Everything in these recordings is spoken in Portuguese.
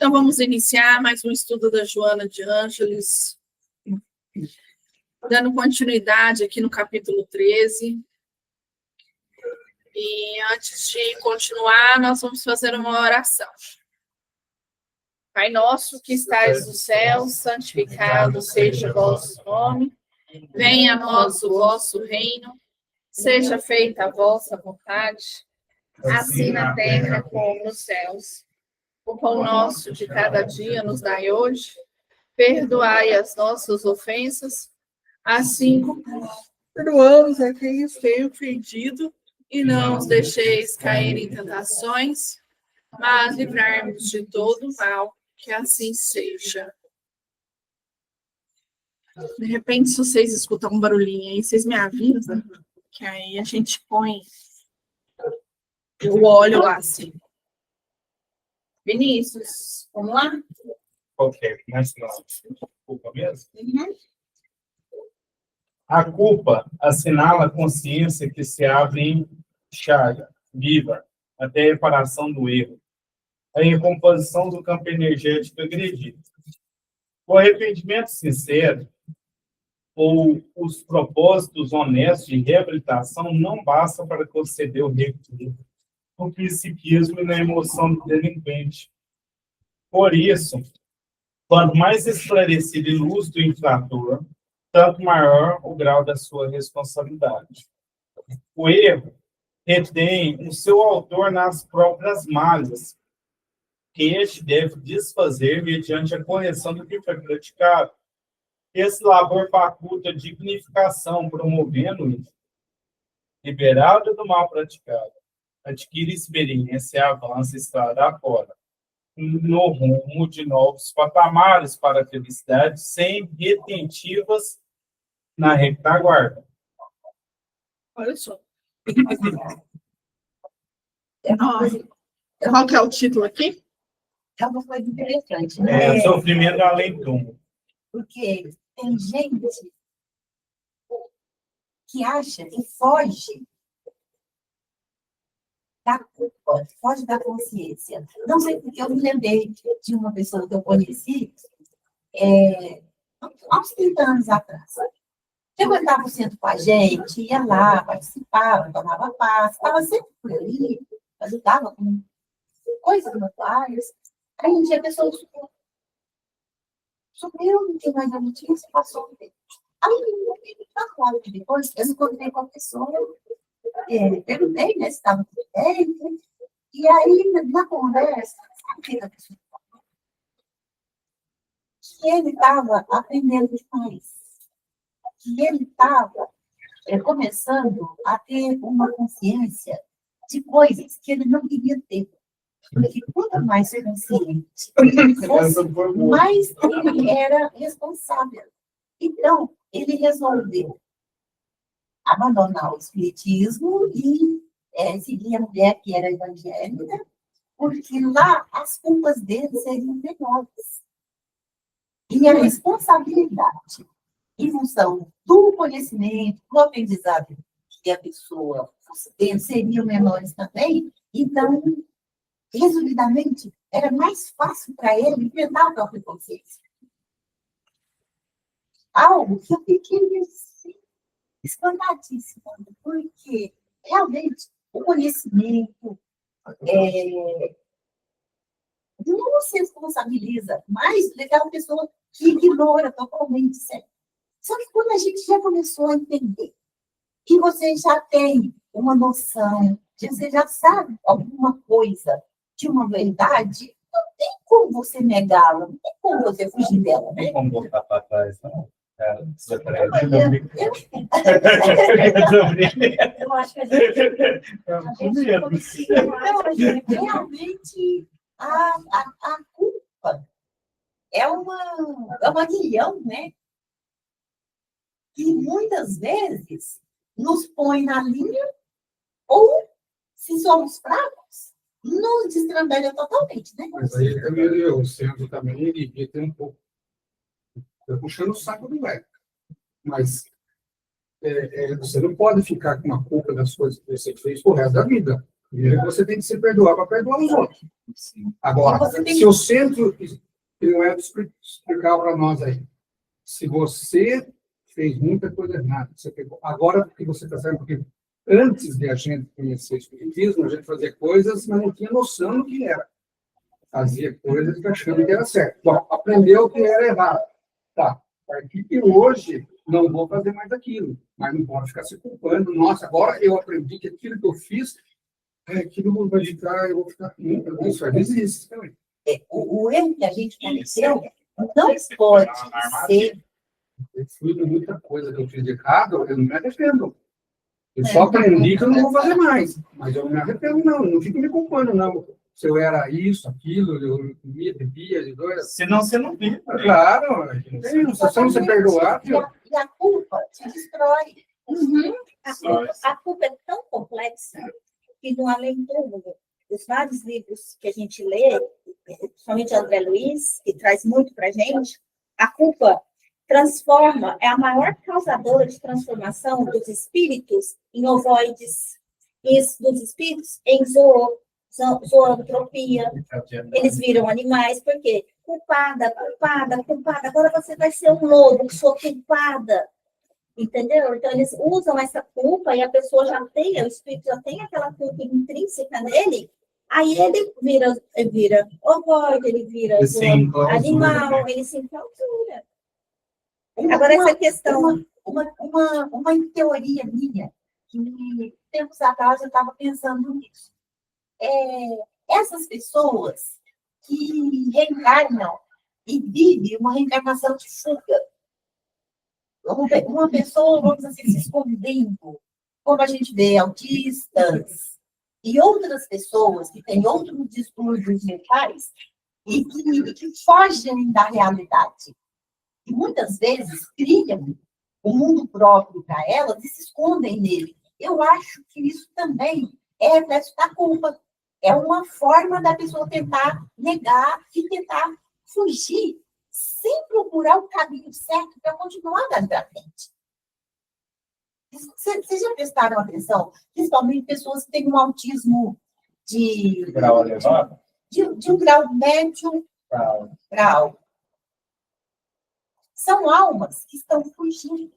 Então, vamos iniciar mais um estudo da Joana de Ângeles, dando continuidade aqui no capítulo 13. E antes de continuar, nós vamos fazer uma oração. Pai nosso que estais no céu, santificado seja o vosso nome. Venha a nós o vosso reino. Seja feita a vossa vontade, assim na terra como nos céus. O pão nosso de cada dia nos dai hoje. Perdoai as nossas ofensas, assim como perdoamos a quem nos tem ofendido. E não os deixeis cair em tentações, mas livrai-nos de todo o mal, que assim seja. De repente, se vocês escutam um barulhinho aí, vocês me avisam, que aí a gente põe o óleo lá, assim. Vinícius, vamos lá? Ok, mas não. Culpa mesmo? Uhum. A culpa assinala a consciência que se abre em chaga, viva, até a reparação do erro, a recomposição do campo energético agredido. O arrependimento sincero ou os propósitos honestos de reabilitação não basta para conceder o recuo no psiquismo e na emoção do delinquente. Por isso, quanto mais esclarecido e lúcido o infrator, tanto maior o grau da sua responsabilidade. O erro retém o seu autor nas próprias malhas, que este deve desfazer mediante a correção do que foi praticado. Esse labor faculta dignificação, promovendo-o, liberado do mal praticado, adquire experiência, avança, estrada fora, no rumo de novos patamares para a felicidade, sem retentivas na retaguarda. Olha só. Qual que é o título aqui? É uma coisa interessante, né? É, sofrimento além do túmulo. Porque tem gente que acha e foge da culpa, foge da consciência. Não sei porque eu me lembrei de uma pessoa que eu conheci há uns 30 anos atrás. Frequentava o centro com a gente, ia lá, participava, tomava passe, estava sempre por ali, ajudava com coisas manuais. Aí um dia a pessoa subiu, não tinha mais a notícia, passou um tempo. Aí, 4 horas depois, eu encontrei com a pessoa, perguntei, né, se estava tudo bem, e aí, na conversa, sabe o que a pessoa falou? Que ele estava aprendendo demais, que ele estava começando a ter uma consciência de coisas que ele não queria ter. Porque quanto mais consciente fosse, mais ele era responsável. Então, ele resolveu abandonar o espiritismo e seguir a mulher que era evangélica, porque lá as culpas dele seriam menores. E a responsabilidade, em função do conhecimento, do aprendizado que a pessoa fosse tendo, seriam menores também. Então, resumidamente, era mais fácil para ele enfrentar a própria consciência. Algo que eu fiquei assim, espantadíssima, porque realmente o conhecimento não se responsabiliza mais daquela pessoa que ignora totalmente, certo? Só que quando a gente já começou a entender que você já tem uma noção, que você já sabe alguma coisa de uma verdade, não tem como você negá-la, não tem como você fugir dela, né? Não vamos voltar para trás, não. Eu acho que a gente conseguiu. Realmente, a culpa é uma guião, né? Que muitas vezes nos põe na linha, ou, se somos fracos, nos destrambelha totalmente, né? Mas aí o centro também ele tem um pouco. Está puxando o saco do velho. Mas você não pode ficar com uma culpa das coisas que você fez pro resto da vida. E você tem que se perdoar para perdoar os outros. Agora, E você tem se o centro, que não é explicar para nós aí, se você fez muita coisa errada, você pegou, agora que você está sabendo, porque antes de a gente conhecer o espiritismo, a gente fazia coisas, mas não tinha noção do que era. Fazia coisas achando que era certo. Bom, aprendeu que era errado. Tá, a partir de hoje, não vou fazer mais aquilo, mas não pode ficar se culpando. Nossa, agora eu aprendi que aquilo que eu fiz, aquilo vai ficar, eu vou ficar com isso, às vezes isso também. O erro que a gente cometeu não pode ser. Eu fui de muita coisa que eu fiz de errado, eu não me arrependo. Eu só aprendi que eu não vou fazer mais. Mas eu não me arrependo, não. Eu não fico me culpando, não. Se eu era isso, aquilo, eu comia, bebia, de dois. Senão você não vive. Claro, se você não se perdoar, E a culpa te destrói. Uhum. A culpa é tão complexa que, no Além Túmulo, os vários livros que a gente lê, principalmente André Luiz, que traz muito para a gente, a culpa transforma, é a maior causadora de transformação dos espíritos em ovoides, e dos espíritos em zoantropia. Eles viram animais, por quê? Culpada, culpada, culpada. Agora você vai ser um lobo, sou culpada. Entendeu? Então, eles usam essa culpa e a pessoa já tem, o espírito já tem aquela culpa intrínseca nele, aí ele vira ovoide, ele vira animal, ele se enclausura. Agora, essa questão... Uma teoria minha, que tempos atrás eu estava pensando nisso. Essas pessoas que reencarnam e vivem uma reencarnação de fuga, uma pessoa, vamos dizer assim, se escondendo, como a gente vê autistas e outras pessoas que têm outros distúrbios mentais e que fogem da realidade. E muitas vezes criam um mundo próprio para elas e se escondem nele. Eu acho que isso também é reflexo da culpa. É uma forma da pessoa tentar negar e tentar fugir sem procurar o caminho certo para continuar dando para frente. Vocês já prestaram atenção? Principalmente pessoas que têm um autismo de Grau elevado? De um grau médio grau. São almas que estão fugindo.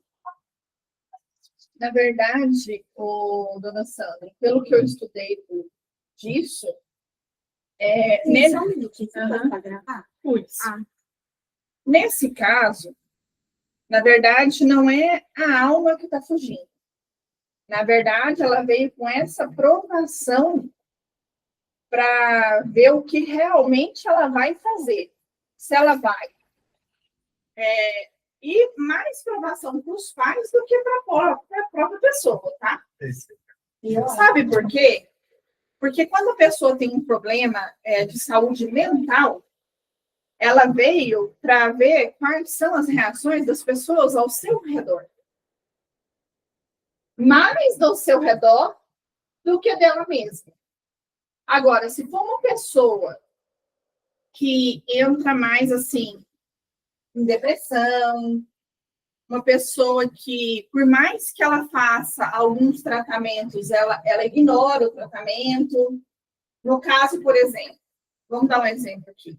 Na verdade, dona Sandra, pelo que eu estudei disso, Só um minutinho, você Aham. pode gravar? Nesse caso, na verdade, não é a alma que está fugindo. Na verdade, ela veio com essa provação para ver o que realmente ela vai fazer. Se ela vai. E mais provação para os pais do que para a própria pessoa, tá? Sabe por quê? Porque quando a pessoa tem um problema de saúde mental, ela veio para ver quais são as reações das pessoas ao seu redor. Mais do seu redor do que dela mesma. Agora, se for uma pessoa que entra mais assim, em depressão, uma pessoa que, por mais que ela faça alguns tratamentos, ela ignora o tratamento. No caso, por exemplo, vamos dar um exemplo aqui.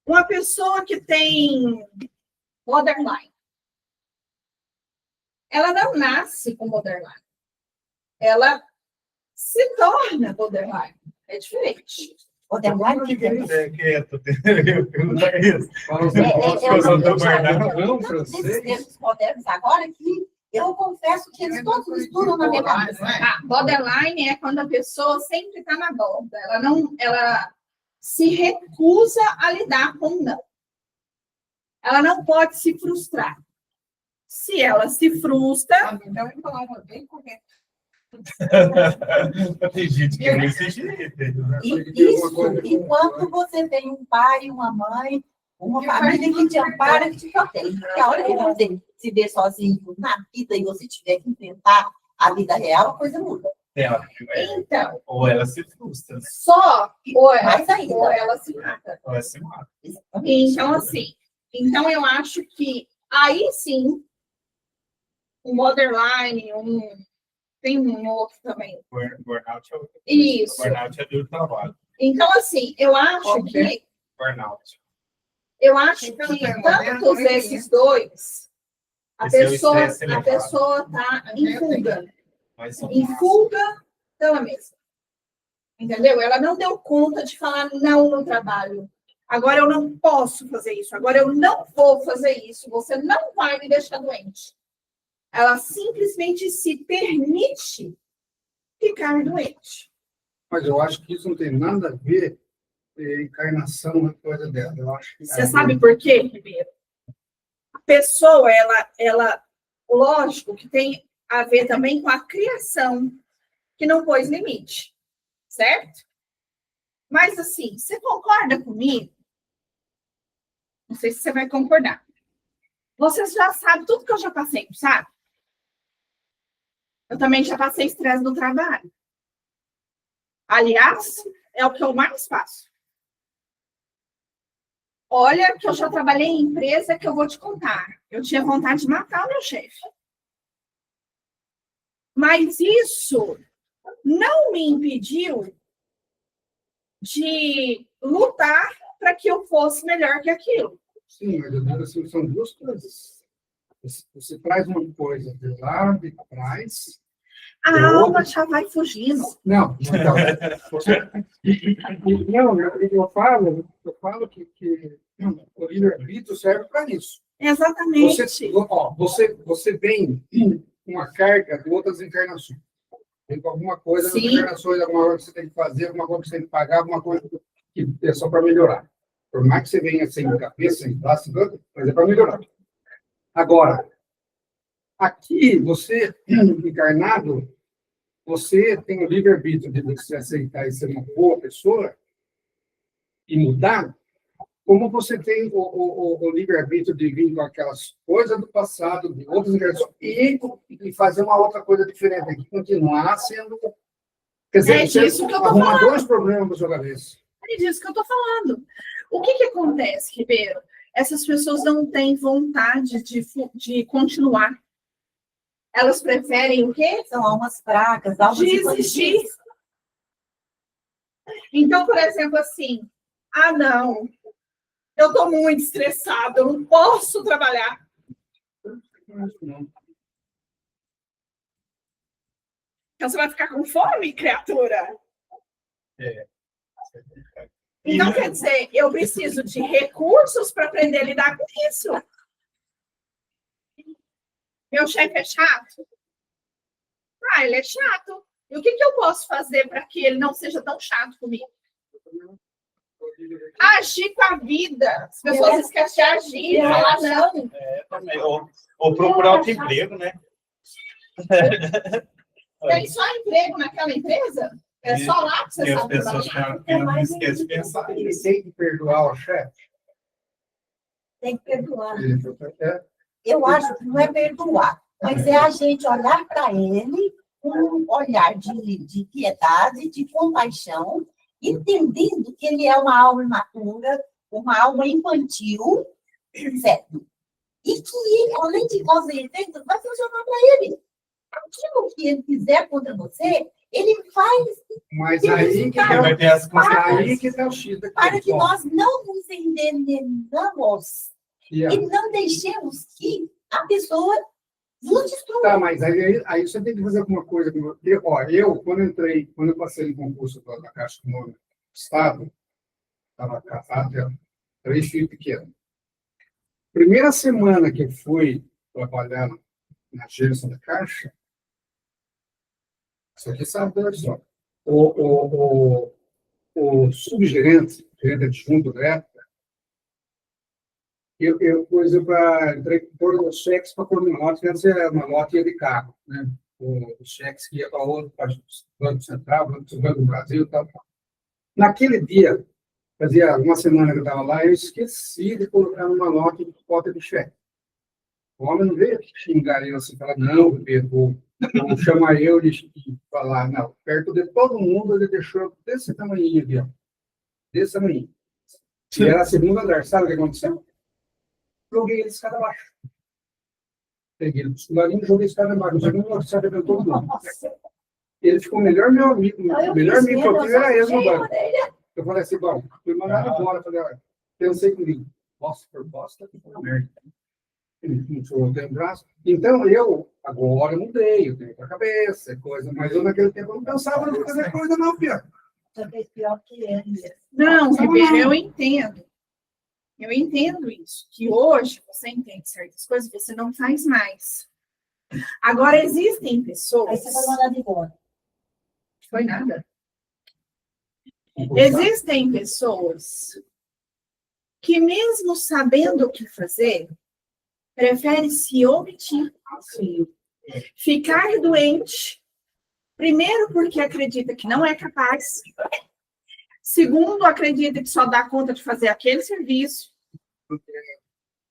Uma pessoa que tem borderline, ela não nasce com borderline. Ela se torna borderline. É diferente. Borderline que tem. Quieto. Pergunta isso. Não, francês. Esses termos modernos agora que eu confesso que eles todos misturam na minha cabeça. Borderline é quando a pessoa sempre está na borda. Ela se recusa a lidar com o não. Ela não pode se frustrar. Se ela se frustra... Então, é uma palavra bem correta. Tem gente que não existe direito. Isso, enquanto você tem um pai, uma mãe, uma família que te ampara, que te protege. Porque a hora que você se vê sozinho na vida e você tiver que enfrentar a vida real, a coisa muda. Então, Ou ela se frustra. Mais ainda. Ou ela se mata. Ou ela se mata. Então, assim, eu acho que aí sim, um borderline, tem um outro também. Burnout é outra coisa. Isso. Burnout é do trabalho. Então, assim, eu acho que Burnout. tantos esses dois, a Esse é o pessoa estresse elevado. está em fuga. Mas Em fuga dela mesma. Entendeu? Ela não deu conta de falar não no trabalho. Agora eu não posso fazer isso. Agora eu não vou fazer isso. Você não vai me deixar doente. Ela simplesmente se permite ficar doente. Mas eu acho que isso não tem nada a ver com encarnação na coisa dela. Eu acho que Você sabe por quê, Ribeiro? A pessoa, lógico que tem a ver também com a criação, que não pôs limite, certo? Mas, assim, você concorda comigo? Não sei se você vai concordar. Você já sabe tudo que eu já passei, sabe? Eu também já passei estresse no trabalho. Aliás, é o que eu mais faço. Olha que eu já trabalhei em empresa que eu vou te contar. Eu tinha vontade de matar o meu chefe. Mas isso não me impediu de lutar para que eu fosse melhor que aquilo. sim, mas eu digo assim, são duas coisas. Você traz uma coisa de lá, de trás. A alma já vai fugindo. Não, então, eu falo que o livre-arbítrio serve para isso. Exatamente. Você vem com uma carga de outras encarnações. Tem alguma coisa nas Sim. encarnações, alguma coisa que você tem que fazer, alguma coisa que você tem que pagar, alguma coisa que é só para melhorar. Por mais que você venha sem cabeça, sem braço, mas é para melhorar. Agora, aqui, você, encarnado, você tem o livre-arbítrio de você aceitar e ser uma boa pessoa e mudar, como você tem o livre-arbítrio de vir com aquelas coisas do passado, de outras gerações, e fazer uma outra coisa diferente aqui, continuar sendo... Quer dizer, É disso que eu tô arruma falando. dois problemas na sua cabeça. É disso que eu estou falando. O que acontece, Ribeiro? Essas pessoas não têm vontade de continuar. Elas preferem o quê? São almas fracas, almas Desistir. infantis. Então, por exemplo, assim, não, eu estou muito estressada, eu não posso trabalhar. Não. Então, você vai ficar com fome, criatura? É. Então, quer dizer, eu preciso de recursos para aprender a lidar com isso. Meu chefe é chato? Ele é chato. E o que eu posso fazer para que ele não seja tão chato comigo? Agir com a vida. As pessoas esquecem de agir, falar não. Também. Ou procurar outro emprego, né? Tem só emprego naquela empresa? É só lá que você E as sabe pessoas trabalhar? que não esquecem de pensar. Ele tem que perdoar o chefe. Tem que perdoar. É. Eu acho que não é perdoar, mas é a gente olhar para ele com um olhar de piedade, de compaixão, entendendo que ele é uma alma imatura, uma alma infantil, certo? E que ele, além de causa e efeito, vai funcionar para ele. Aquilo que ele fizer contra você, ele faz Mas aí que Ele vai ter as consequências. aí que tá o X daqui. para que Ó, nós não nos envenenamos e, ó, e não deixemos que a pessoa nos destrua. tá, mas aí você tem que fazer alguma coisa. Quando eu passei no concurso da Caixa Econômica do Estado, estava casado, tinha 3 filhos pequenos. Primeira semana que eu fui trabalhar na agência da Caixa, isso aqui sabe da história. O subgerente, gerente adjunto da época, eu pus para pôr os cheques para pôr no lote, antes era uma lote de carro, né? Os cheques que ia para outro, para o Banco Central, Banco do Brasil e tal. Naquele dia, fazia uma semana que eu estava lá, eu esqueci de colocar numa lote de cota de cheque. O homem não veio xingar eu assim, falar, não, Pedro, ou chamar eu e falar, não. Perto de todo mundo, ele deixou desse tamanhinho aqui, ó. Desse tamanhinho. E era a segunda andar, sabe o que aconteceu? Joguei ele escada abaixo. Peguei ele pro escularinho e joguei esse cara embaixo. Não se arrebentou todo mundo. Ele ficou o melhor meu amigo. O melhor amigo que eu tive era ele no banco. Eu falei assim, bom, fui mandado embora. Falei, olha, pensei comigo, bosta por bosta, que foi merda. Não tem braço. Então, eu agora mudei, eu tenho outra cabeça, coisa, mas eu naquele tempo eu não pensava em fazer coisa, não, Pia. Talvez pior que ele. Não, Ribeiro, eu entendo. Eu entendo isso. Que hoje você entende certas coisas, você não faz mais. Agora, existem Aí pessoas. você vai mandar de embora. Foi nada. Existem pessoas que, mesmo sabendo o que fazer, preferem se omitir. Ficar doente. Primeiro, porque acredita que não é capaz. Segundo, acredita que só dá conta de fazer aquele serviço.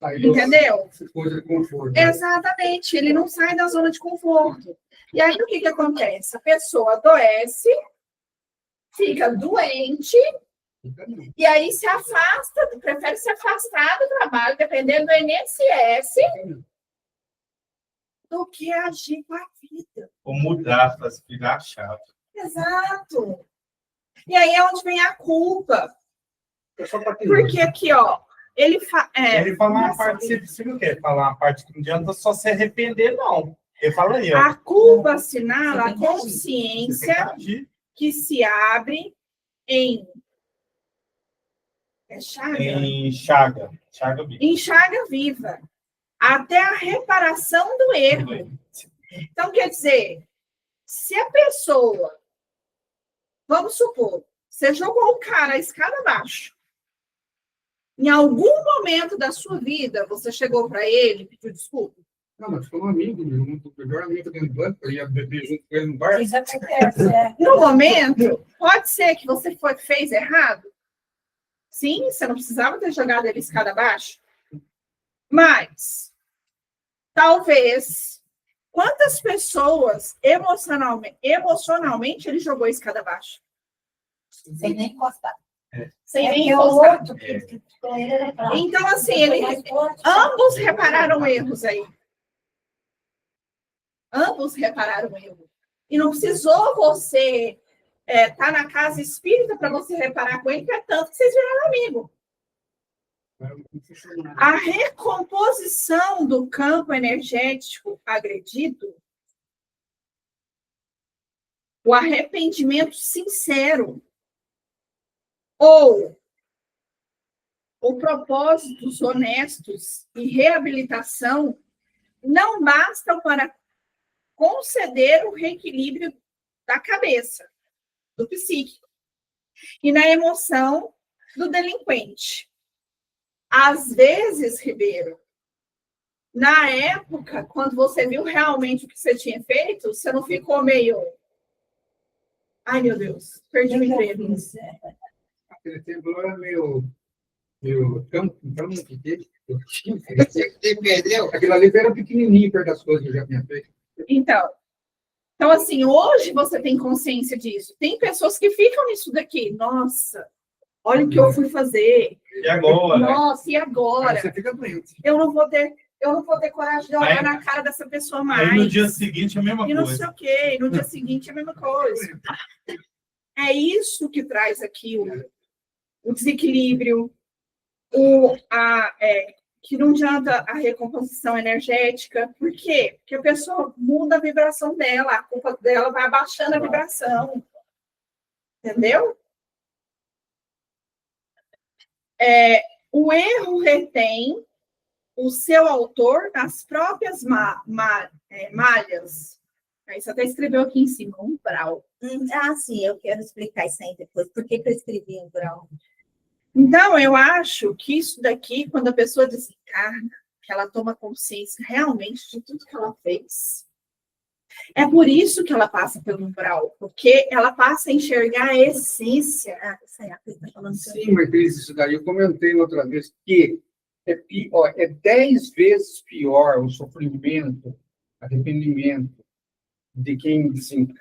Entendeu? Coisa de conforto. Exatamente. Ele não sai da zona de conforto. E aí, o que que acontece? A pessoa adoece, fica doente, e aí se afasta, prefere se afastar do trabalho, dependendo do INSS, do que agir com a vida. Ou mudar, para virar chato. Exato. E aí é onde vem a culpa. É só pra Porque aqui, ó, ele Ele fala uma parte, você não quer falar uma parte que não adianta só se arrepender, não. Ele fala aí, ó. a culpa assinala a Você tem consciência que agir. que se abre em chaga? Em Chaga. Chaga Viva. Em chaga viva, até a reparação do erro. Então, quer dizer, se a pessoa, vamos supor, você jogou um cara a escada abaixo, em algum momento da sua vida, você chegou para ele e pediu desculpa? Não, mas foi um amigo, meu melhor amigo dentro do banco, eu ia beber junto com ele no bar. Isso acontece, é. No momento, pode ser que você fez errado. Sim, você não precisava ter jogado ele escada abaixo. Mas, talvez, quantas pessoas emocionalmente ele jogou escada abaixo? Sem nem encostar. Sem nem É o encostar. outro que com ele era fraco. Então, assim, ambos repararam erros aí. Ambos repararam erros. E não precisou você estar na casa espírita para você reparar com ele, que é tanto que vocês viraram amigo. A recomposição do campo energético agredido, o arrependimento sincero, ou o propósitos honestos e reabilitação não bastam para conceder o reequilíbrio da cabeça, do psíquico, e na emoção do delinquente. Às vezes, Ribeiro, na época, quando você viu realmente o que você tinha feito, você não ficou meio... Ai, meu Deus, perdi o emprego. Aquele tempo eu era meio campo, então não fiquei. Aquilo ali era pequenininho perto das coisas que eu já tinha feito. Então, assim, hoje você tem consciência disso. Tem pessoas que ficam nisso daqui. Nossa, olha o que eu fui fazer. E agora? Nossa, e agora? Aí você fica doente. Eu não vou ter coragem de olhar na cara dessa pessoa mais. Aí no dia seguinte é a mesma E não coisa. sei o quê. E no dia seguinte é a mesma coisa. É isso que traz aqui o desequilíbrio, que não adianta a recomposição energética. Por quê? Porque a pessoa muda a vibração dela, a culpa dela vai abaixando a vibração. Entendeu? O erro retém o seu autor nas próprias malhas. Aí você até escreveu aqui em cima, umbral. Sim, eu quero explicar isso aí depois. Por que eu escrevi umbral? Então, eu acho que isso daqui, quando a pessoa desencarna, que ela toma consciência realmente de tudo que ela fez, é por isso que ela passa pelo umbral, porque ela passa a enxergar a essência. Isso aí, a Cris tá falando Sim, mas Cris, isso daí eu comentei outra vez, que é pior, é 10 vezes pior o sofrimento, arrependimento de quem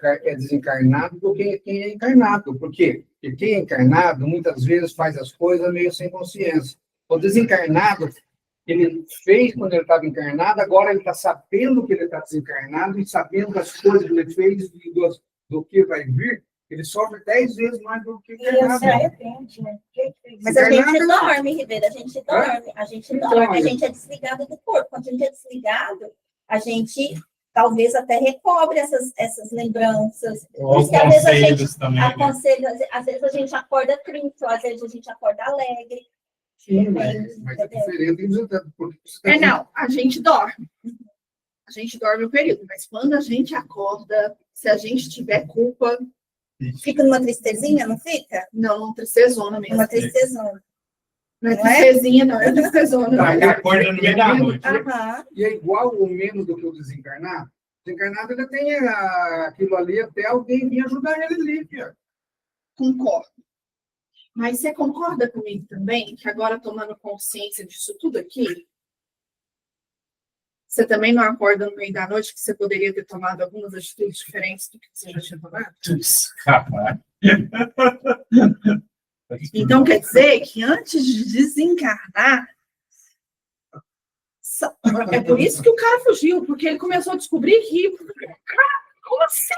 é desencarnado do que quem é encarnado. Por quê? Porque quem é encarnado muitas vezes faz as coisas meio sem consciência. O desencarnado ele fez quando ele estava encarnado, agora ele está sabendo que ele está desencarnado e sabendo das coisas que ele fez e do que vai vir, ele sofre 10 vezes mais do que encarnado. se arrepende, né? Mas a gente Encarnado, dorme, Ribeira, a gente dorme, a gente dorme, a gente é desligado do corpo. Quando a gente é desligado, a gente talvez até recobre essas lembranças. Por isso que às vezes a gente Conselhos também, né? aconselha, às vezes a gente acorda triste, às vezes a gente acorda alegre. Sim, mas é diferente. Porque você tá Não, a gente dorme. A gente dorme um período, mas quando a gente acorda, se a gente tiver culpa, Fica numa tristezinha, não fica? não, tristezona mesmo. Uma tristezona. Não é Não é? tristezinha, não, é tristezona. Tá, Aí acorda no meio da noite. Aham. E é igual ou menos do que o desencarnado. O desencarnado ainda tem aquilo ali até alguém vir ajudar ele ali, filha. Concordo. Mas você concorda comigo também que agora, tomando consciência disso tudo aqui, você também não acorda no meio da noite que você poderia ter tomado algumas atitudes diferentes do que você já tinha tomado? Capaz. Então, quer dizer que antes de desencarnar, é por isso que o cara fugiu, porque ele começou a descobrir que, cara, como assim?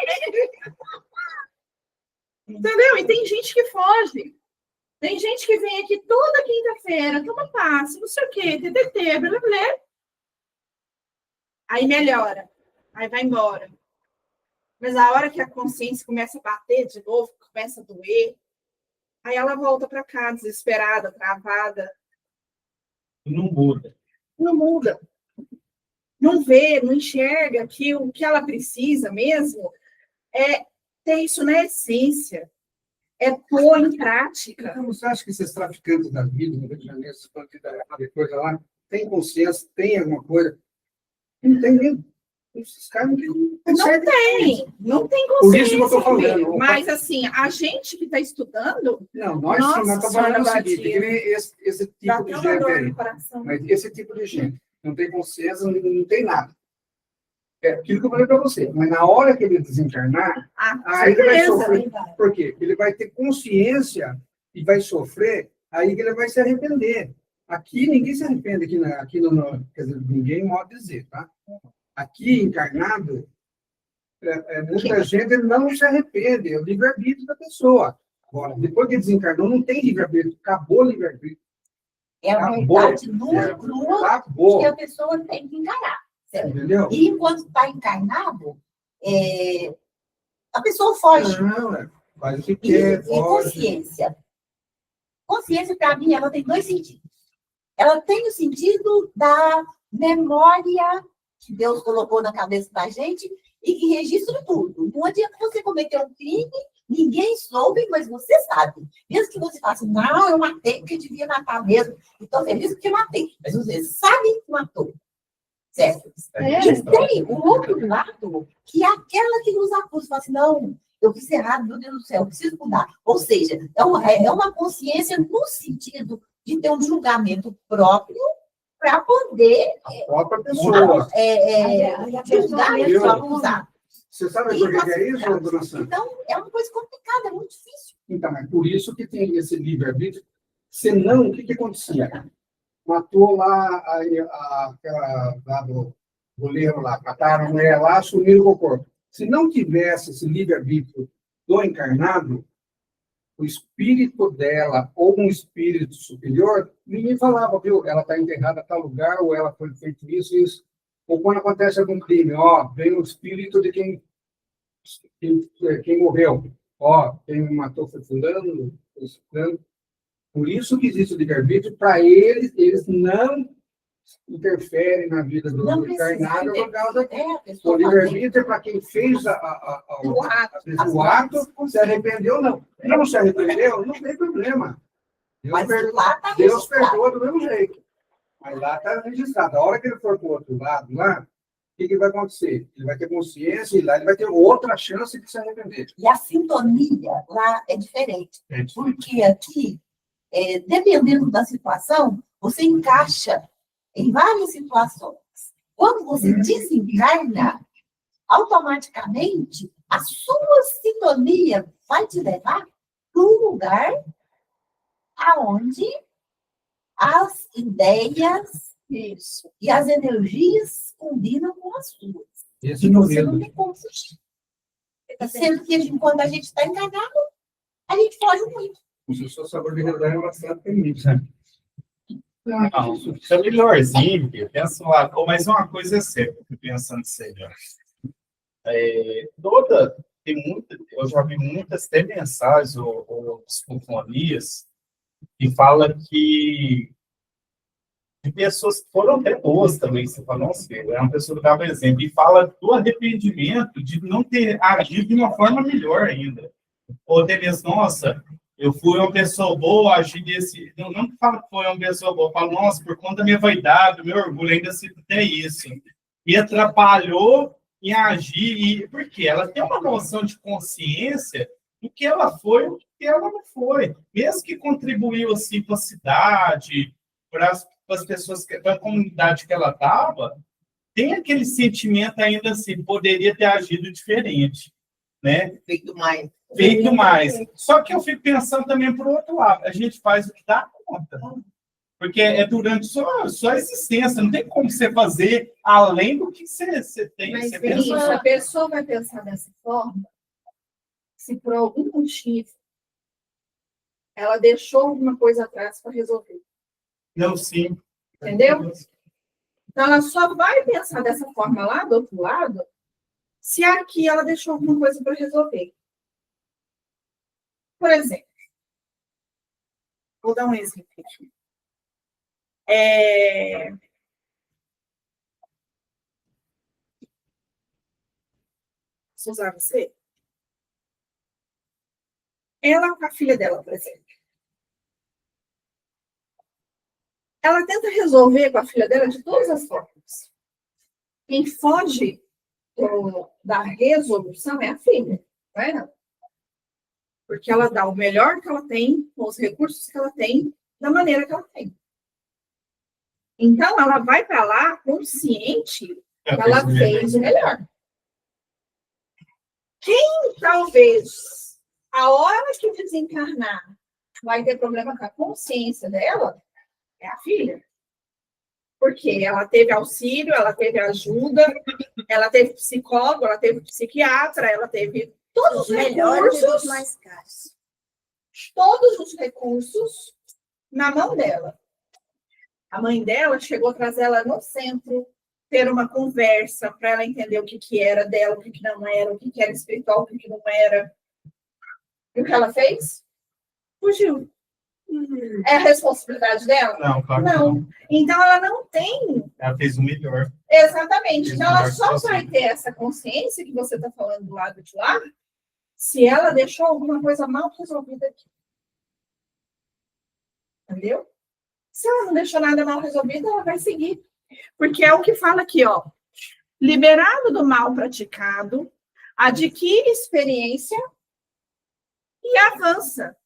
Entendeu? E tem gente que foge. Tem gente que vem aqui toda quinta-feira, toma passe, não sei o quê, TTT, blá, blá, blá. Aí melhora. Aí vai embora. Mas a hora que a consciência começa a bater de novo, começa a doer, aí ela volta para cá, desesperada, travada. Não muda. Não muda. Não vê, não enxerga que o que ela precisa mesmo é ter isso na essência. É pôr em prática. Então, você acha que esses traficantes da vida, no Rio de Janeiro, esses bandidos da coisa lá, tem consciência, tem alguma coisa? Não tem nem. Esses caras não têm. Não tem Por isso que eu consciência. estou falando. Mas, assim, a gente que está estudando, Não, nós Nossa estamos falando o Senhora, seguinte, que nem esse dá tipo de até uma gente dor aí. no coração. Mas esse tipo de gente não tem consciência, não tem nada. É aquilo que eu falei para você. Mas na hora que ele desencarnar, Com aí ele vai certeza. sofrer. Por quê? Ele vai ter consciência e vai sofrer, aí que ele vai se arrepender. Aqui ninguém se arrepende, aqui no quer dizer, ninguém modo dizer, tá? Aqui, encarnado, muita gente não se arrepende, é o livre-arbítrio da pessoa. Agora, depois que desencarnou, não tem livre-arbítrio, acabou o livre-arbítrio. É a Acabou. verdade nua e crua Acabou. que a pessoa tem que encarar. Certo? Entendeu? E enquanto está encarnado, a pessoa foge. Não, faz o que E quer, foge. consciência. Consciência, para mim, ela tem dois sentidos. Ela tem o sentido da memória que Deus colocou na cabeça da gente e que registra tudo. Não adianta você cometer um crime, ninguém soube, mas você sabe. Mesmo que você faça, não, eu matei porque devia matar mesmo. Estou feliz porque matei. Mas você sabe que matou. Certo? E tem o outro lado, que é aquela que nos acusa. Fala assim, não, eu fiz errado, meu Deus do céu, eu preciso mudar. Ou seja, é uma consciência no sentido de ter um julgamento próprio para poder A própria pessoa. julgar mesmo o acusado. Você sabe por que é isso, dona Sandra? Então, é uma coisa complicada, é muito difícil. Então, é por isso que tem esse livre-arbítrio. Senão, o que acontecia? Matou lá aquela lá do goleiro lá, mataram a mulher lá, sumiram com o corpo. Se não tivesse esse livre-arbítrio do encarnado, o espírito dela ou um espírito superior, ninguém falava, viu? Ela está enterrada em tal lugar, ou ela foi feito isso e isso. Ou quando acontece algum crime, vem o espírito de quem morreu. Quem matou foi fulano, foi fulano. Por isso que existe o livre-arbítrio, para eles não interferem na vida do encarnado por causa o livre-arbítrio é para quem fez o ato, se arrependeu ou não. Não se arrependeu, não tem problema. Deus perdoa do mesmo jeito. Mas lá está registrado. A hora que ele for para o outro lado, lá, o que vai acontecer? Ele vai ter consciência e lá ele vai ter outra chance de se arrepender. E a sintonia lá é diferente. Porque aqui, dependendo da situação, você encaixa em várias situações. Quando você desencarna, automaticamente, a sua sintonia vai te levar para um lugar aonde as ideias Isso. E as energias combinam com as suas. Esse E é o você não medo. tem como fugir. Sendo que quando a gente está enganado, a gente foge muito. O seu sabor de realidade é bastante feminino, né? Não, fica melhorzinho, filho. Pensa lá, mas uma coisa é certa, eu fico pensando sério. Eu já vi muitas até mensagens ou psicofonias que fala que de pessoas que foram até boas também, você fala, nossa, é uma pessoa que dava exemplo, e fala do arrependimento de não ter agido de uma forma melhor ainda. Ou até mesmo, nossa, eu fui uma pessoa boa, agi desse. Não que fala que foi uma pessoa boa, fala, nossa, por conta da minha vaidade, do meu orgulho, ainda cito até isso. E atrapalhou em agir, porque ela tem uma noção de consciência do que ela foi e do que ela não foi. Mesmo que contribuiu assim para a cidade, para as pessoas, para a comunidade que ela estava, tem aquele sentimento ainda assim, poderia ter agido diferente, né? Feito mais. Feito mais. Só que eu fico pensando também por outro lado, a gente faz o que dá conta. Porque é durante sua existência, não tem como você fazer além do que você tem. Mas Você bem, pensa, a pessoa vai pensar dessa forma se por algum motivo ela deixou alguma coisa atrás para resolver. não, sim. Entendeu? Então, ela só vai pensar dessa forma lá do outro lado se aqui ela deixou alguma coisa para resolver. Por exemplo, vou dar um exemplo aqui. Posso usar você? Ela com a filha dela, por exemplo. Ela tenta resolver com a filha dela de todas as formas. Quem foge da resolução é a filha, não é? Não. Porque ela dá o melhor que ela tem, com os recursos que ela tem, da maneira que ela tem. Então, ela vai para lá consciente que ela fez o melhor. Quem talvez, a hora que desencarnar, vai ter problema com a consciência dela, é a filha. Porque ela teve auxílio, ela teve ajuda, ela teve psicólogo, ela teve psiquiatra, ela teve todos os Melhores e os recursos, mais caros. todos os recursos na mão dela. A mãe dela chegou a trazer ela no centro, ter uma conversa para ela entender o que era dela, o que não era, o que era espiritual, o que não era. E o que ela fez? Fugiu. É a responsabilidade dela? Não, claro que Não. não. Então, ela não tem. Ela fez o melhor. Exatamente. Fez Então, o ela melhor só possível. vai ter essa consciência que você está falando do lado de lá, se ela deixou alguma coisa mal resolvida aqui. Entendeu? Se ela não deixou nada mal resolvido, ela vai seguir. Porque é o que fala aqui, ó. Liberado do mal praticado, adquire experiência e avança,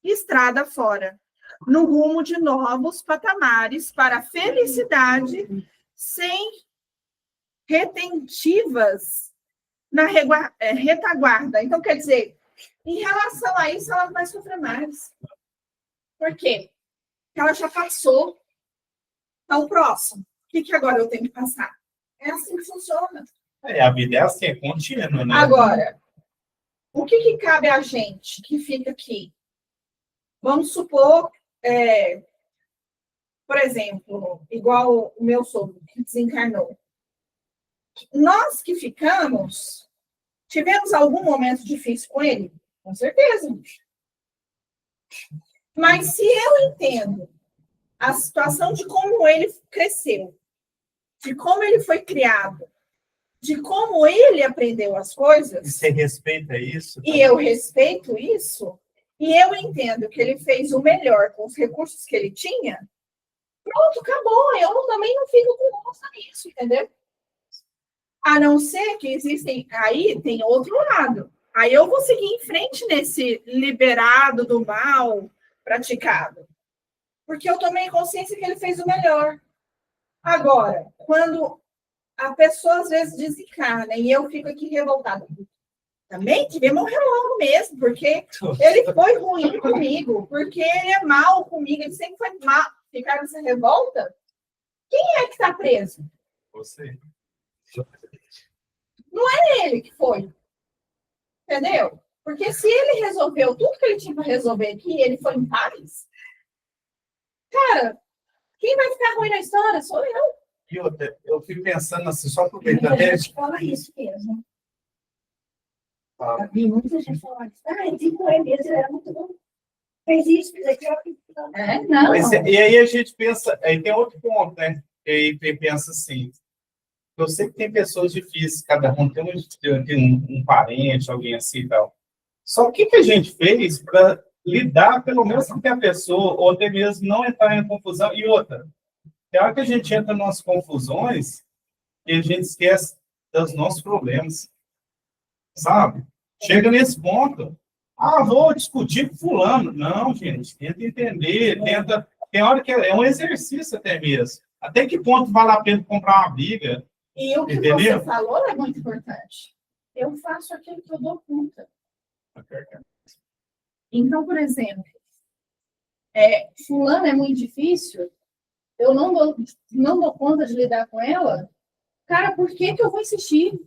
estrada fora, no rumo de novos patamares para a felicidade sem retentivas na retaguarda. Então, quer dizer, em relação a isso, ela não vai sofrer mais. Por quê? Porque ela já passou. Então, próximo. O que agora eu tenho que passar? É assim que funciona. A vida é assim, é contínua, né? Agora, o que cabe a gente que fica aqui? Vamos supor, por exemplo, igual o meu sogro, que desencarnou. Nós que ficamos, tivemos algum momento difícil com ele? Com certeza. Mas se eu entendo a situação de como ele cresceu, de como ele foi criado, de como ele aprendeu as coisas. E você respeita isso? E eu respeito isso, e eu entendo que ele fez o melhor com os recursos que ele tinha, pronto, acabou. Eu também não fico com gosto nisso, entendeu? A não ser que existem, aí tem outro lado. Aí eu vou seguir em frente nesse liberado do mal praticado. Porque eu tomei consciência que ele fez o melhor. Agora, quando a pessoa às vezes desencarna e eu fico aqui revoltada, também devia morrer logo mesmo, porque ele foi ruim comigo, porque ele é mal comigo, ele sempre foi mal. Ficar nessa revolta, Quem é que está preso? Você. É ele que foi. Entendeu? Porque se ele resolveu tudo que ele tinha para resolver aqui, ele foi em paz, cara, quem vai ficar ruim na história sou eu. E outra, eu fico pensando assim, só aproveitando até. Fala isso mesmo. Fala. Vi muita gente falando, tipo, é mesmo, ele era muito bom. Fez isso, fez aquilo. Não. E aí a gente pensa, aí tem outro ponto, né? E aí pensa assim, eu sei que tem pessoas difíceis, cada um tem um parente, alguém assim e tal. Só o que a gente fez para lidar, pelo menos com a pessoa, ou até mesmo não entrar em confusão? E outra, é hora que a gente entra nas confusões e a gente esquece dos nossos problemas, sabe? Chega nesse ponto. Ah, vou discutir com fulano. Não, gente, tenta entender, tenta... Tem hora que é um exercício até mesmo. Até que ponto vale a pena comprar uma briga? E o que Entendeu? você falou é muito importante. Eu faço aquilo que eu dou conta. Então, por exemplo, fulano é muito difícil, eu não dou conta de lidar com ela, cara, por que eu vou insistir?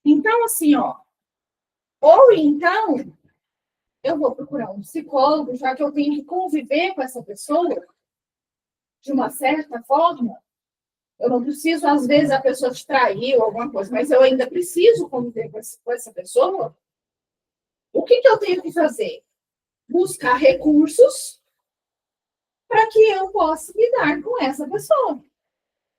Então, assim, ó, ou então eu vou procurar um psicólogo, já que eu tenho que conviver com essa pessoa de uma certa forma. Eu não preciso, às vezes, a pessoa te trair ou alguma coisa, mas eu ainda preciso conviver com essa pessoa. O que eu tenho que fazer? Buscar recursos para que eu possa lidar com essa pessoa.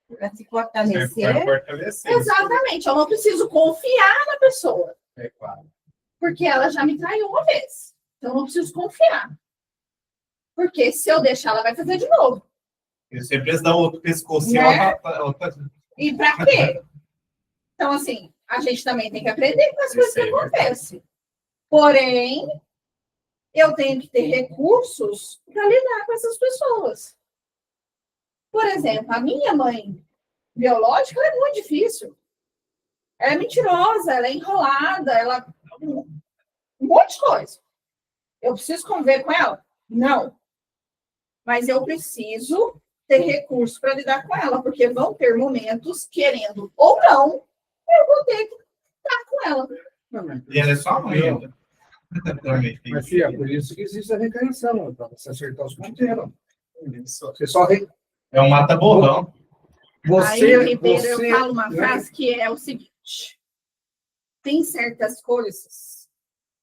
Para se fortalecer. Vai fortalecer. Exatamente. Eu não preciso confiar na pessoa, É claro. porque ela já me traiu uma vez. Então, eu não preciso confiar. Porque se eu deixar, ela vai fazer de novo. E você precisa dar outro pescocinho. Né? E para quê? Então, assim, a gente também tem que aprender com as coisas que acontecem. Porém, eu tenho que ter recursos para lidar com essas pessoas. Por exemplo, a minha mãe biológica ela é muito difícil. Ela é mentirosa, ela é enrolada, ela... um monte de coisa. Eu preciso conviver com ela? Não. Mas eu preciso ter recursos para lidar com ela, porque vão ter momentos, querendo ou não, eu vou ter que estar com ela. E ela é só mãe. Mas, filha, por isso que existe a reencarnação, para você acertar os ponteiros. Isso. Você só É um mata-borrão. Você, Aí, Ribeiro, eu você, falo uma né? frase que é o seguinte: tem certas coisas,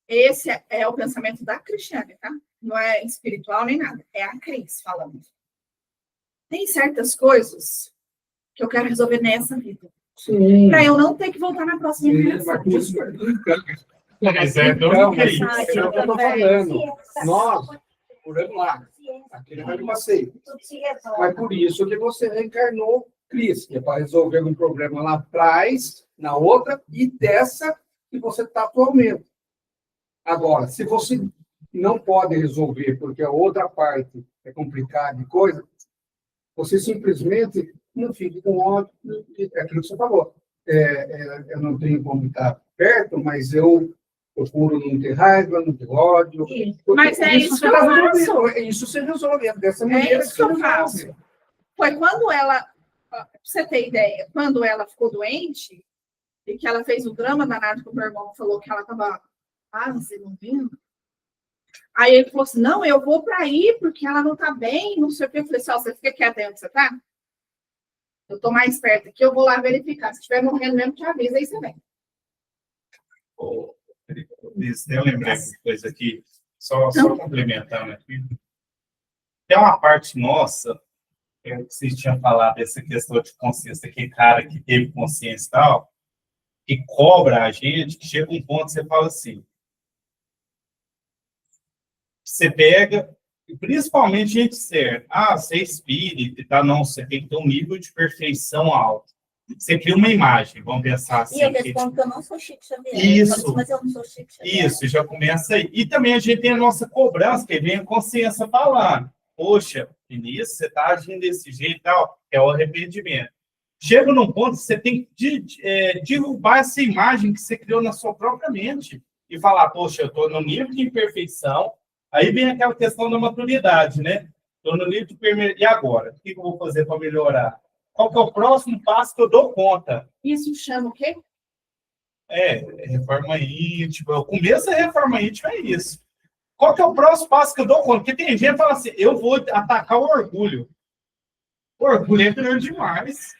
esse é o pensamento da Cristiane, tá? Não é espiritual nem nada, é a Cris falando. Tem certas coisas que eu quero resolver nessa vida, Sim. para eu não ter que voltar na próxima Sim, encarnação. mas por isso Mas é Então, que é isso. mas é o que eu tô falando. Nós, procurando lá, aquele vai de passeio. Mas por isso que você reencarnou Cris, que é para resolver um problema lá atrás, na outra, e dessa que você está atualmente. Agora, se você não pode resolver porque a outra parte é complicada e coisa, você simplesmente não fique com ódio, é aquilo que você falou. Eu não tenho como estar perto, mas eu procuro não ter raiva, não ter ódio. Mas é isso que eu faço. Isso você resolve dessa maneira. É isso que eu você faço. resolve. Foi quando ela, pra você ter ideia, quando ela ficou doente, e que ela fez o drama danado que o meu irmão falou que ela estava quase não vindo. Aí ele falou assim, não, eu vou para aí, porque ela não está bem, não sei o que. Eu falei assim, ó, você fica quieta aí onde você está? Eu estou mais perto aqui, eu vou lá verificar. Se estiver morrendo mesmo, te avisa, aí você vem. Eu lembrei de coisa aqui, só complementando aqui. Tem uma parte nossa, que vocês tinham falado dessa questão de consciência, aquele cara que teve consciência e tal, que cobra a gente, que chega um ponto que você fala assim, você pega, e principalmente gente certa, você é espírita e tal, não, você tem que ter um nível de perfeição alto. Você cria uma imagem, vamos pensar assim. E eu respondo que eu não sou Chico Xavier. Isso. Eu falo assim, mas eu não sou Chico Xavier. Isso, já começa aí. E também a gente tem a nossa cobrança, que vem a consciência falando. Poxa, Vinícius, você está agindo desse jeito e tal, é o arrependimento. Chega num ponto que você tem que derrubar essa imagem que você criou na sua própria mente e falar, poxa, eu estou no nível de imperfeição. Aí vem aquela questão da maturidade, né? Estou no livro primeiro. E agora? O que eu vou fazer para melhorar? Qual que é o próximo passo que eu dou conta? Isso chama o quê? Reforma íntima. O começo da reforma íntima é isso. Qual que é o próximo passo que eu dou conta? Porque tem gente que fala assim, eu vou atacar o orgulho. O orgulho é grande demais.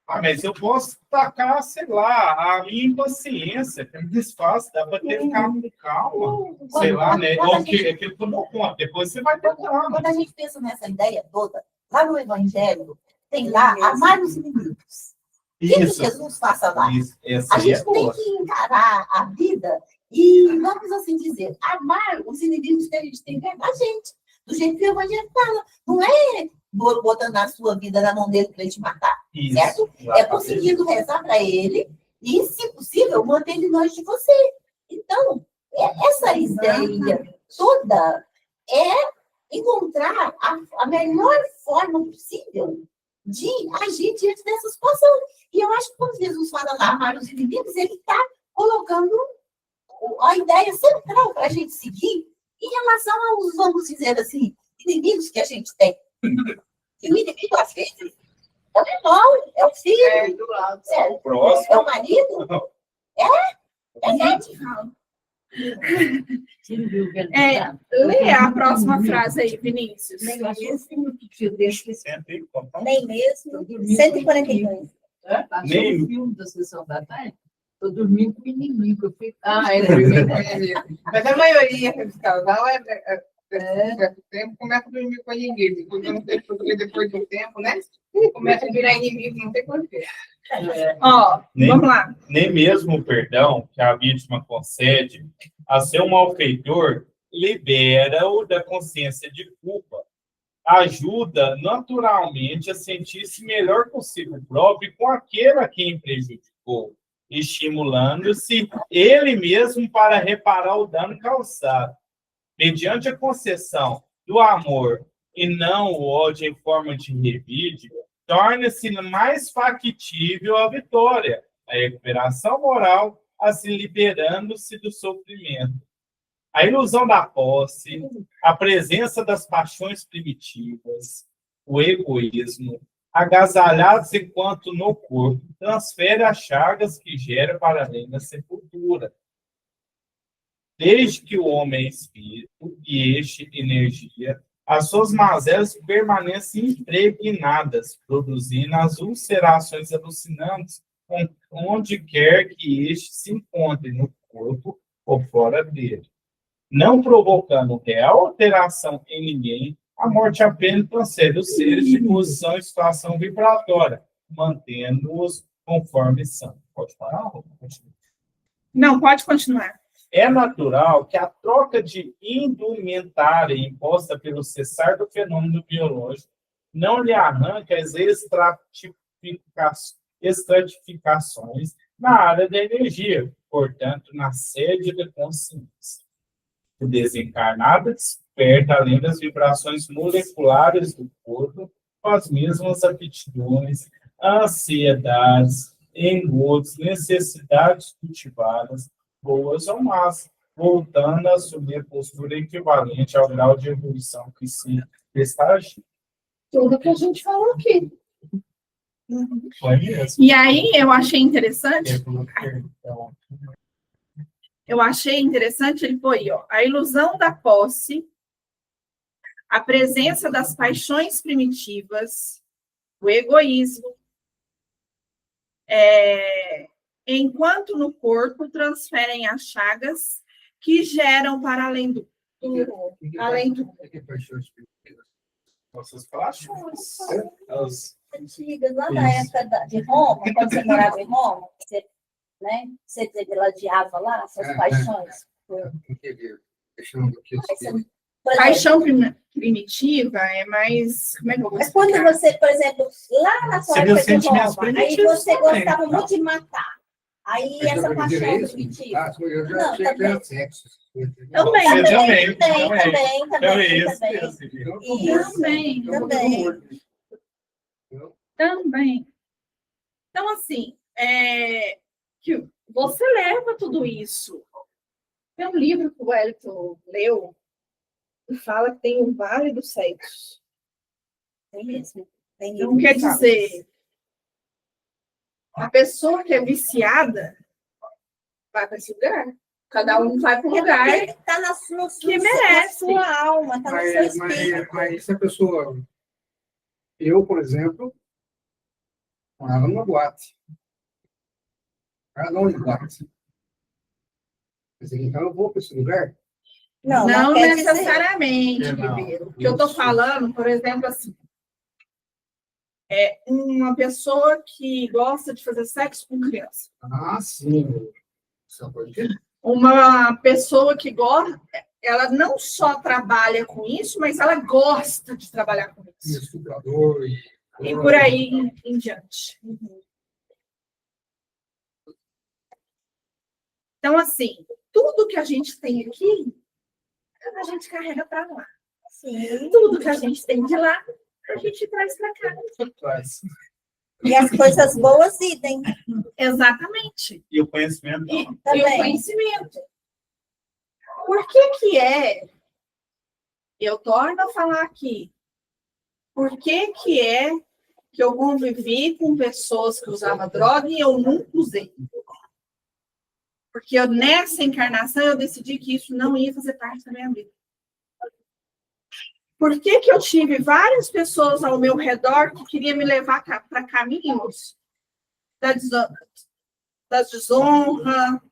Mas eu posso atacar, sei lá, a minha impaciência, que é muito desfácil, dá para ter que ficar com calma. Sei lá, né? Aquilo que eu dou conta. Depois você vai ter calma. Quando a gente pensa nessa ideia toda, lá no Evangelho, tem lá amar os inimigos. O que Jesus faça lá? A gente tem que encarar a vida e, vamos assim dizer, amar os inimigos que a gente tem perto da gente. Do jeito que o Evangelho fala. Não é botando a sua vida na mão dele para ele te matar. Isso, certo? É conseguindo rezar para ele e, se possível, manter ele longe de você. Então, essa ideia toda é encontrar a melhor forma possível de agir diante dessa situação. E eu acho que quando Jesus fala lá, amar os inimigos, ele está colocando a ideia central para a gente seguir em relação aos, vamos dizer assim, inimigos que a gente tem. E o inimigo, às vezes, é o irmão, é o filho, do lado. O próximo. é o marido. É gente. Lê a próxima frase aí, Vinícius. Nem mesmo. Senta aí, conta. Nem mesmo. 142. Nem- o filme da sessão da tarde, estou dormindo com o inimigo. Eu fico... dormindo com o inimigo. Mas a maioria dos casal certo tempo começa a dormir com ninguém. Depois de um tempo, né? Começa a virar inimigo, não tem porquê. Ó, vamos lá. Nem mesmo o perdão que a vítima concede a seu malfeitor libera-o da consciência de culpa. Ajuda naturalmente a sentir-se melhor consigo próprio e com aquele a quem prejudicou, estimulando-se ele mesmo para reparar o dano causado. Mediante a concessão do amor e não o ódio em forma de revide, torna-se mais factível a vitória, a recuperação moral, assim liberando-se do sofrimento. A ilusão da posse, a presença das paixões primitivas, o egoísmo, agasalhados enquanto no corpo, transfere as chagas que gera para além da sepultura. Desde que o homem é espírito e este energia, as suas mazelas permanecem impregnadas, produzindo as ulcerações alucinantes, onde quer que este se encontre no corpo ou fora dele. Não provocando real alteração em ninguém, a morte apenas transfere os seres de posição e situação vibratória, mantendo-os conforme são. Pode falar? Não, pode continuar. É natural que a troca de indumentária imposta pelo cessar do fenômeno biológico não lhe arranque as estratificações na área da energia, portanto, na sede da consciência. O desencarnado desperta, além das vibrações moleculares do corpo, com as mesmas aptidões, ansiedades, engodos, necessidades cultivadas, boas ou más, voltando a assumir a postura equivalente ao grau de evolução que se estagia. Tudo que a gente falou aqui. Foi mesmo. E aí, eu achei interessante, ele foi, ó, a ilusão da posse, a presença das paixões primitivas, o egoísmo, enquanto no corpo transferem as chagas que geram para além do Nossas paixões. Antigas, lá na época de Roma, quando você morava em Roma, você degladiava lá suas paixões. paixão primitiva é mais. Como é que eu vou Mas quando explicar? você, por exemplo, lá na sua Seria época de sentimentos Roma, aí primitivos você também. gostava muito de matar. Aí essa paixão primitiva. Eu já Não, tinha também. criado sexo. Também. Você também. Também. Também. Então, assim, que você leva tudo isso. Tem um livro que o Wellington leu, e fala que tem o Vale dos Cegos. Tem mesmo. Tem Então, livro quer que fala. dizer, a pessoa que é viciada vai para esse lugar. Cada um vai para o lugar. Está que merece. na sua alma, está no seu espírito. Mas se a pessoa... Eu, por exemplo, morava numa boate. Não de boate. Quer dizer, então eu vou para esse lugar? Não quer dizer- necessariamente, Não. Ribeiro. O que eu estou falando, por exemplo, assim, é uma pessoa que gosta de fazer sexo com criança. Ah, sim. Isso pode ter. Uma pessoa que gosta, ela não só trabalha com isso, mas ela gosta de trabalhar com isso. Estuprador E por aí em diante. Então, assim, tudo que a gente tem aqui, a gente carrega para lá. Sim. Tudo que a gente tem de lá, a gente traz para cá. E as coisas boas idem. Exatamente. E o conhecimento E, não. e Também. o conhecimento. Por que é, eu torno a falar aqui, por que que eu convivi com pessoas que usavam droga e eu nunca usei? Porque nessa encarnação eu decidi que isso não ia fazer parte da minha vida. Por que eu tive várias pessoas ao meu redor que queriam me levar para caminhos da desonra,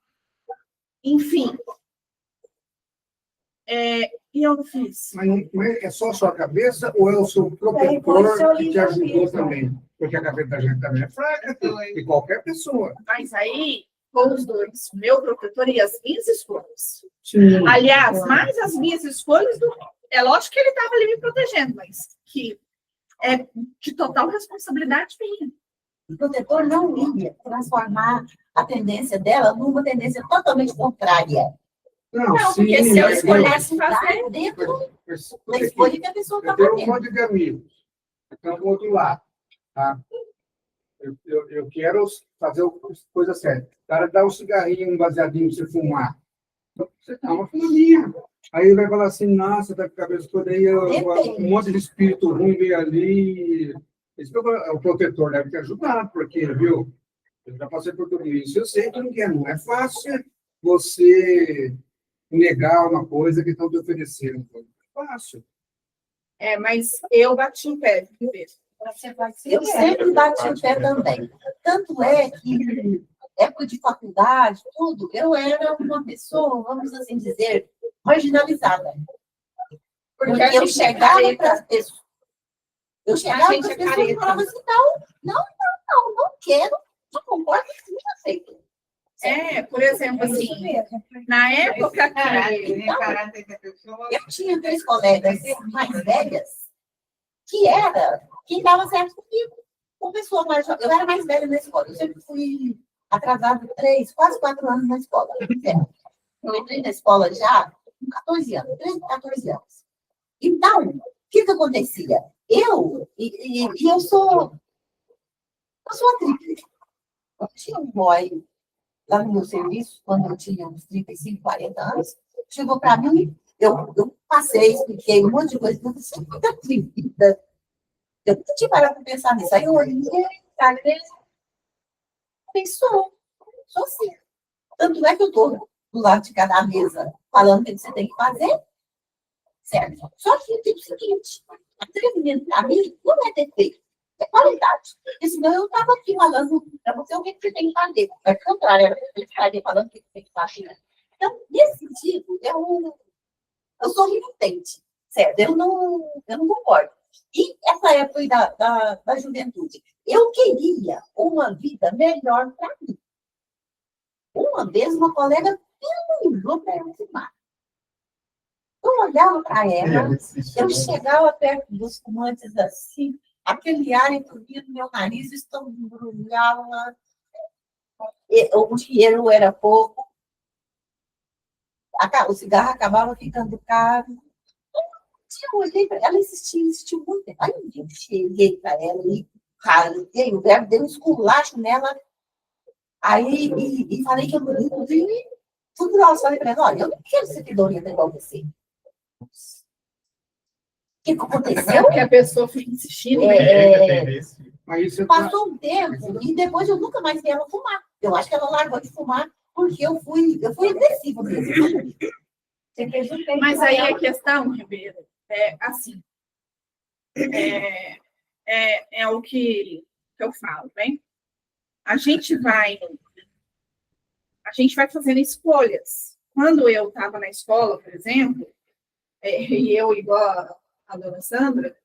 enfim. E eu não fiz. Mas não é só a sua cabeça ou é o seu protetor que te ajudou também? Porque a cabeça da gente também é fraca, de qualquer pessoa. Mas aí, com os dois, meu protetor e as minhas escolhas. Sim. Aliás, mais as minhas escolhas do... É lógico que ele estava ali me protegendo, mas que é de total responsabilidade minha. O protetor não ia transformar a tendência dela numa tendência totalmente contrária. Não, Não, sim, porque se eu mas escolhesse fazer... Dentro mas- da escolha que a pessoa eu está tenho um fazendo. monte de amigos. Então, do outro lado. Tá? Eu quero fazer a coisa certa. O cara dá um cigarrinho, um baseadinho para você fumar. Você dá uma fumadinha. Aí ele vai falar assim, nossa, tá com a cabeça toda aí, um monte de espírito ruim veio ali. Esse é o protetor, deve te ajudar, porque, viu? Eu já passei por tudo isso. Eu sei que não é fácil você negar uma coisa que estão te oferecendo. Não é fácil. Mas eu bati o pé primeiro. Eu sempre bati o pé também. Tanto é que, época de faculdade, tudo, eu era uma pessoa, vamos assim dizer, marginalizada. Porque eu chegava para as pessoas. Eu chegava para as pessoas e falava assim, não quero, não concordo com isso, não aceito. Por exemplo, assim, na época Caráter, né? Caráter da pessoa. Eu tinha 3 colegas mais velhas que davam certo comigo. Uma pessoa mais jovem. Eu era mais velha na escola. Eu sempre fui atrasada 3, quase 4 anos na escola. Eu entrei na escola já com 14 anos, 13, 14 anos. Então, o que acontecia? Eu sou uma tríplice. Eu tinha um boy lá no meu serviço, quando eu tinha uns 35, 40 anos, chegou para mim, eu passei, expliquei um monte de coisa, eu disse, muito atrevida. Eu não tinha parado para pensar nisso. Aí eu olhei, sou assim. Tanto é que eu estou do lado de cada mesa falando o que você tem que fazer, certo? Só que eu digo o seguinte, atrevimento para mim não é defeito, é qualidade. Porque senão eu estava aqui falando para você o que você tem que fazer. Ao contrário, eu estaria falando o que você tem que fazer. Então, nesse sentido, eu sou renitente, certo? Eu não concordo. E essa época da juventude, eu queria uma vida melhor para mim. Uma vez, uma colega pediu para eu fumar. Eu olhava para ela, eu chegava perto dos fumantes assim, aquele ar entupido no meu nariz, embrulhava, o dinheiro era pouco, o cigarro acabava ficando caro. Eu olhei para ela, insistiu muito tempo. Aí eu cheguei para ela e rasguei o verbo, dei um esculacho nela. Aí, e falei que eu não vi tudo nosso. Falei para ela, olha, eu não quero ser fedorenta igual você. que aconteceu? Que a pessoa fica insistindo, né? Mas isso Passou um tempo e depois eu nunca mais vi ela fumar. Eu acho que ela largou de fumar porque eu fui agressiva mesmo. Você fez o bem Mas pra aí ela. a questão, Ribeiro, é assim, é o que eu falo, bem? A gente vai fazendo escolhas. Quando eu estava na escola, por exemplo, e eu, igual a dona Sandra,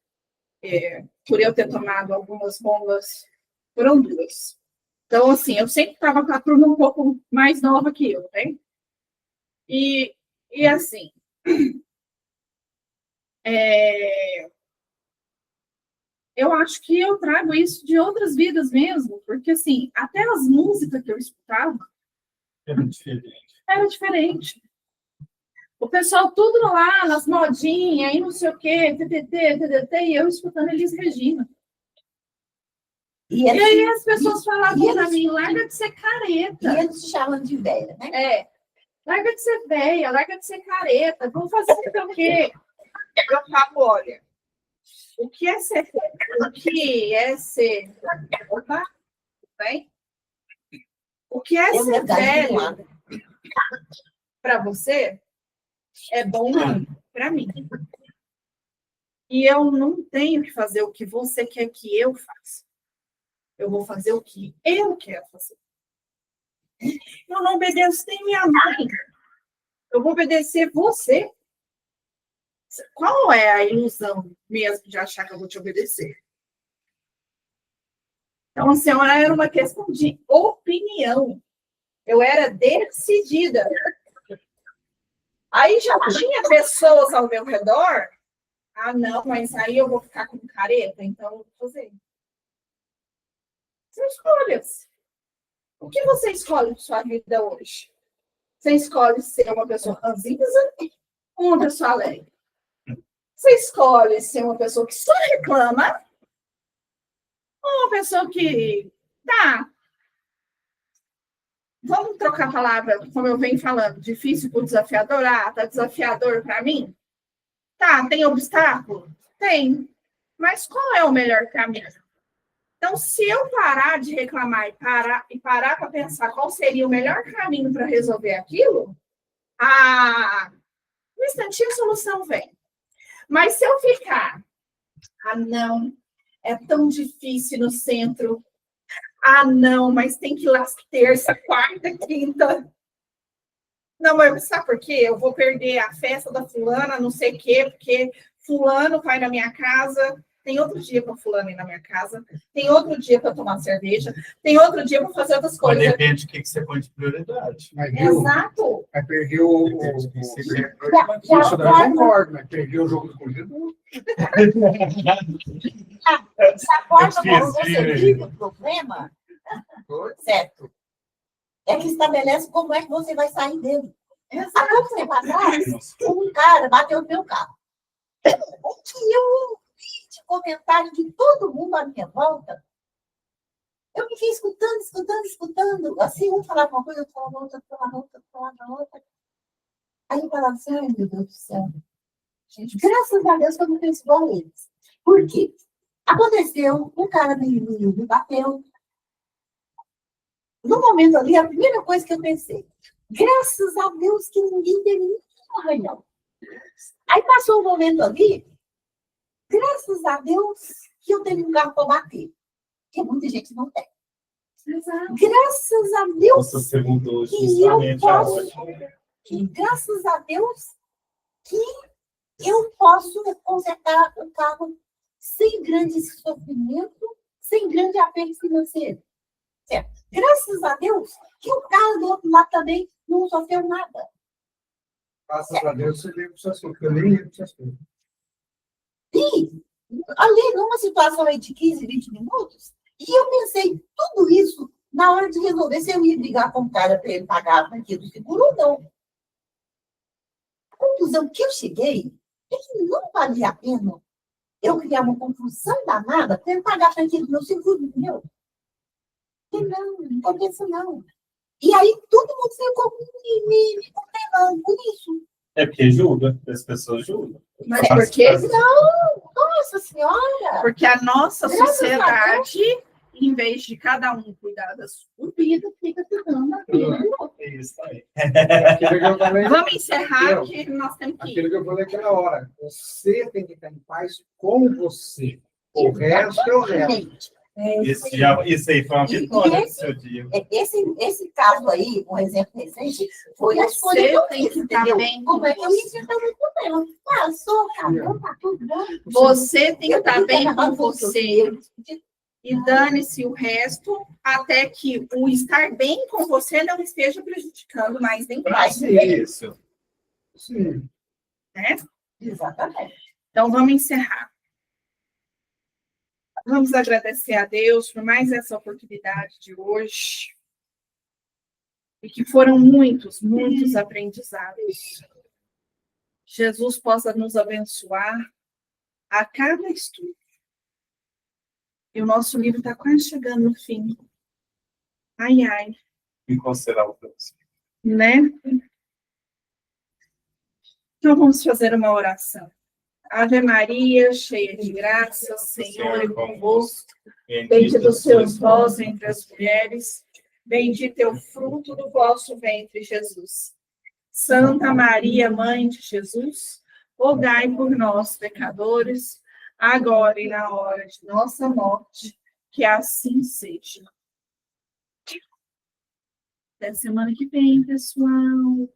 por eu ter tomado algumas bombas, foram 2. Então, assim, eu sempre estava com a turma um pouco mais nova que eu, né? E assim, eu acho que eu trago isso de outras vidas mesmo, porque, assim, até as músicas que eu escutava era diferente. O pessoal tudo lá, nas modinhas, e não sei o quê, TTT, e eu escutando Elis Regina. E E aí as pessoas falavam pra mim, larga de ser careta. E eles te chamam de velha, né? Larga de ser velha, larga de ser careta, vamos fazer o quê? Eu falo, olha, o que é ser opa, bem? O que é ser velho para você é bom para mim. E eu não tenho que fazer o que você quer que eu faça. Eu vou fazer o que eu quero fazer. Eu não obedeço nem minha mãe. Eu vou obedecer você. Qual é a ilusão mesmo de achar que eu vou te obedecer? Então, a senhora era uma questão de opinião. Eu era decidida. Aí já tinha pessoas ao meu redor. Ah, não, mas aí eu vou ficar com careta, então eu vou fazer. São escolhas. O que você escolhe de sua vida hoje? Você escolhe ser uma pessoa ranzinza ou uma pessoa alegre? Você escolhe ser uma pessoa que só reclama ou uma pessoa que tá. Vamos trocar a palavra, como eu venho falando, difícil por desafiador. Ah, tá desafiador para mim? Tá, tem obstáculo? Tem. Mas qual é o melhor caminho? Então, se eu parar de reclamar e parar para pensar qual seria o melhor caminho para resolver aquilo, no instantinho a solução vem. Mas se eu ficar, não, é tão difícil no centro. Não, mas tem que ir lá terça, quarta, quinta. Não, mas sabe por quê? Eu vou perder a festa da fulana, não sei o quê, porque fulano vai na minha casa. Tem outro dia para fulano ir na minha casa. Tem outro dia para tomar cerveja. Tem outro dia para fazer outras Mas coisas. depende do que você põe de prioridade. Mas viu? Exato. Aí perdeu o. Já Isso daí eu concordo, mas perdeu o jogo do corrido. Essa forma como difícil, você né? vive o problema, certo? É que estabelece como é que você vai sair dele. Há pouco tempo atrás, um cara bateu no meu carro. O que eu ouvi de comentário de todo mundo à minha volta, eu fiquei escutando. Assim, um falava uma coisa, eu falava outra. Aí eu falava assim, ai meu Deus do céu. Gente, graças a Deus que eu não fiz igual a eles. Por quê? Aconteceu, um cara me bateu. No momento ali, a primeira coisa que eu pensei, graças a Deus que ninguém teve nenhum arranhão. Aí passou um momento ali, graças a Deus que eu tenho um carro para bater, que muita gente não tem. Exato. Graças a Deus Nossa, você mudou que eu justamente a posso, ótica. graças a Deus que eu posso consertar o carro sem grande sofrimento, sem grande aperto financeiro. Certo? Graças a Deus que o carro do outro lado também não sofreu nada. Graças a Deus você veio com suas coisas, porque eu nem ia com suas coisas. E ali, numa situação aí de 15, 20 minutos, e eu pensei tudo isso na hora de resolver se eu ia brigar com o cara para ele pagar aquilo do seguro ou não. A conclusão que eu cheguei é que não valia a pena eu criar uma confusão danada para ele pagar aquilo do meu seguro, entendeu? E não compensa não. E aí todo mundo ficou me condenando por isso. É porque julga, as pessoas julgam. Mas por que não? Nossa Senhora! Porque a nossa Graças a sociedade, em vez de cada um cuidar da sua vida, fica cuidando da vida. Isso aí. Aquilo que eu falei, Vamos encerrar, que nós temos que ir. aquilo que eu falei aquela hora. Você tem que estar em paz com você. O resto é o resto. Gente, Isso aí foi uma vitória do seu dia. esse caso aí, um exemplo recente, foi a escolha que Você eu tem fiz, que estar entendeu? bem com Como é que eu me você. sinto bem com ela? Ah, eu sou casal, tá tudo bom. Você tem que Eu estar tenho bem trabalhado com com os você. meus filhos. E dane-se o resto, até que o estar bem com você não esteja prejudicando mais nem mais. Isso. Sim. Né? Exatamente. Então, vamos encerrar. Vamos agradecer a Deus por mais essa oportunidade de hoje. E que foram muitos, muitos aprendizados. Jesus possa nos abençoar a cada estudo. E o nosso livro está quase chegando no fim. Ai, ai. Me considerar o próximo. Né? Então, vamos fazer uma oração. Ave Maria, cheia de graça, Senhor é convosco. Bendita sois vós entre as mulheres, bendito é o fruto do vosso ventre, Jesus. Santa Maria, Mãe de Jesus, rogai por nós, pecadores, agora e na hora de nossa morte, que assim seja. Até semana que vem, pessoal.